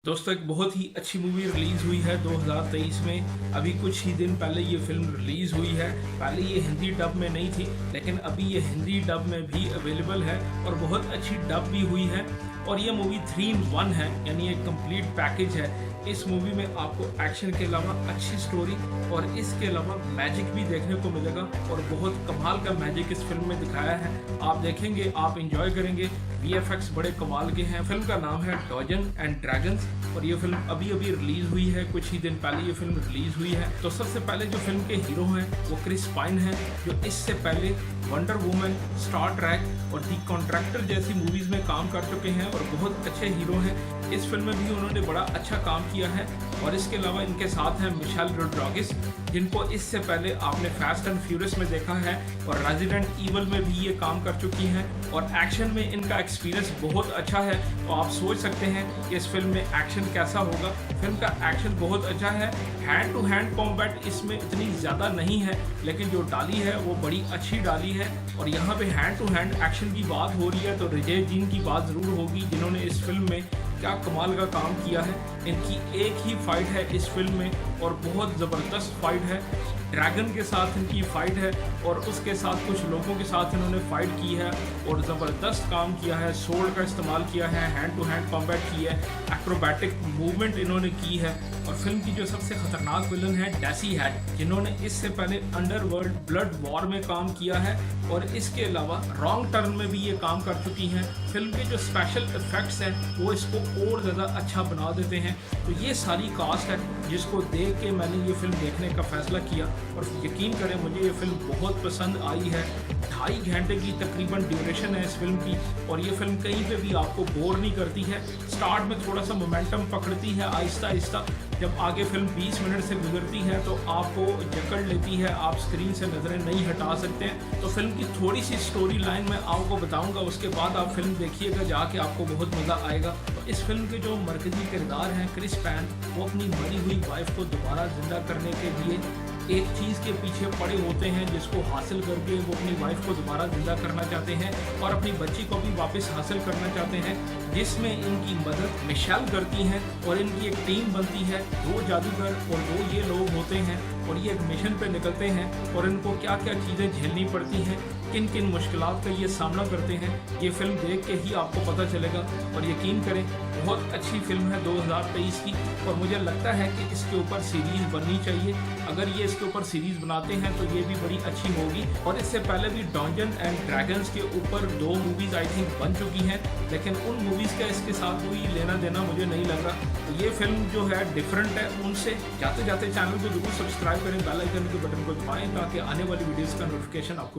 दोस्तों एक बहुत ही अच्छी मूवी रिलीज़ हुई है 2023 में। अभी कुछ ही दिन पहले ये फिल्म रिलीज़ हुई है। पहले ये हिंदी डब में नहीं थी, लेकिन अभी ये हिंदी डब में भी अवेलेबल है और बहुत अच्छी डब भी हुई है। और ये मूवी 3 in 1 है, यानी एक कंप्लीट पैकेज है। इस मूवी में आपको एक्शन के अलावा अच्छी स्टोरी और इसके अलावा मैजिक भी देखने को मिलेगा और बहुत कमाल का मैजिक इस फिल्म में दिखाया है। आप देखेंगे, आप इंजॉय करेंगे। VFX बड़े कमाल के हैं। फिल्म का नाम है डंजन्स एंड ड्रैगन्स और ये फिल्म अभी रिलीज हुई है। कुछ ही दिन पहले ये फिल्म रिलीज हुई है। तो सबसे पहले जो फिल्म के हीरो हैं वो क्रिस पाइन हैं, जो इससे पहले वंडर वुमन, स्टार ट्रैक और दी कॉन्ट्रैक्टर जैसी मूवीज में काम कर चुके हैं और बहुत अच्छे हीरो हैं। इस फिल्म में भी उन्होंने बड़ा अच्छा काम किया है। और इसके अलावा इनके साथ हैं मिशेल रोड्रिगेज, जिनको इससे पहले आपने फास्ट एंड फ्यूरियस में देखा है और रेजिडेंट ईवल में भी ये काम कर चुकी हैं। और एक्शन में इनका एक्सपीरियंस बहुत अच्छा है। तो आप सोच सकते हैं कि इस फिल्म में एक्शन कैसा होगा। फिल्म का एक्शन बहुत अच्छा है। हैंड टू हैंड कॉम्बैट इसमें इतनी ज़्यादा नहीं है, लेकिन जो डाली है वो बड़ी अच्छी डाली है। और यहाँ पे हैंड टू हैंड एक्शन की बात हो रही है तो रिजय जीन की बात ज़रूर होगी, जिन्होंने इस फिल्म में क्या कमाल का काम किया है। इनकी एक ही फाइट है इस फिल्म में और बहुत ज़बरदस्त फाइट है। ड्रैगन के साथ इनकी फाइट है और उसके साथ कुछ लोगों के साथ इन्होंने फाइट की है और ज़बरदस्त काम किया है। सोल्ड का इस्तेमाल किया है, हैंड टू हैंड कॉम्बैट की है, एक्रोबैटिक मूवमेंट इन्होंने की है। और फिल्म की जो सबसे खतरनाक विलन है डैसी हैड, जिन्होंने इससे पहले अंडरवर्ल्ड ब्लड वॉर में काम किया है और इसके अलावा रॉन्ग टर्न में भी ये काम कर चुकी हैं। फिल्म के जो स्पेशल इफेक्ट्स हैं वो इसको और ज़्यादा अच्छा बना देते हैं। तो ये सारी कास्ट है जिसको देख के मैंने ये फिल्म देखने का फैसला किया और यकीन करें मुझे ये फिल्म बहुत पसंद आई है। 2.5 घंटे की तकरीबन ड्यूरेशन है इस फिल्म की और ये फिल्म कहीं पे भी आपको बोर नहीं करती है। स्टार्ट में थोड़ा सा मोमेंटम पकड़ती है आहिस्ता आहिस्ता। जब आगे फिल्म 20 मिनट से गुजरती है तो आपको जकड़ लेती है, आप स्क्रीन से नज़रें नहीं हटा सकते हैं। तो फिल्म की थोड़ी सी स्टोरी लाइन मैं आपको बताऊंगा, उसके बाद आप फिल्म देखिएगा, जाके आपको बहुत मज़ा आएगा। तो इस फिल्म के जो मरकजी किरदार हैं क्रिस पैन, वो अपनी मरी हुई वाइफ को दोबारा जिंदा करने के लिए एक चीज़ के पीछे पड़े होते हैं, जिसको हासिल करके वो अपनी वाइफ को दोबारा जिंदा करना चाहते हैं और अपनी बच्ची को भी वापस हासिल करना चाहते हैं, जिसमें इनकी मदद मिशेल करती हैं और इनकी एक टीम बनती है। 2 जादूगर और 2 ये लोग होते हैं और ये एक मिशन पे निकलते हैं और इनको क्या क्या चीज़ें झेलनी पड़ती हैं, किन किन मुश्किलात का ये सामना करते हैं, ये फिल्म देख के ही आपको पता चलेगा। और यकीन करें बहुत अच्छी फिल्म है 2023 की और मुझे लगता है कि इसके ऊपर सीरीज़ बननी चाहिए। अगर ये इसके ऊपर सीरीज़ बनाते हैं तो ये भी बड़ी अच्छी होगी। और इससे पहले भी डंजन्स एंड ड्रैगन्स के ऊपर 2 मूवीज़ आई थिंक बन चुकी हैं, लेकिन उन मूवीज़ का इसके साथ कोई लेना देना मुझे नहीं लग रहा। तो ये फिल्म जो है डिफरेंट है उनसे। जाते जाते चैनल को जरूर सब्सक्राइब करें, बेल आइकन के बटन को दबाएं ताकि आने वाली वीडियोज़ का नोटिफिकेशन आपको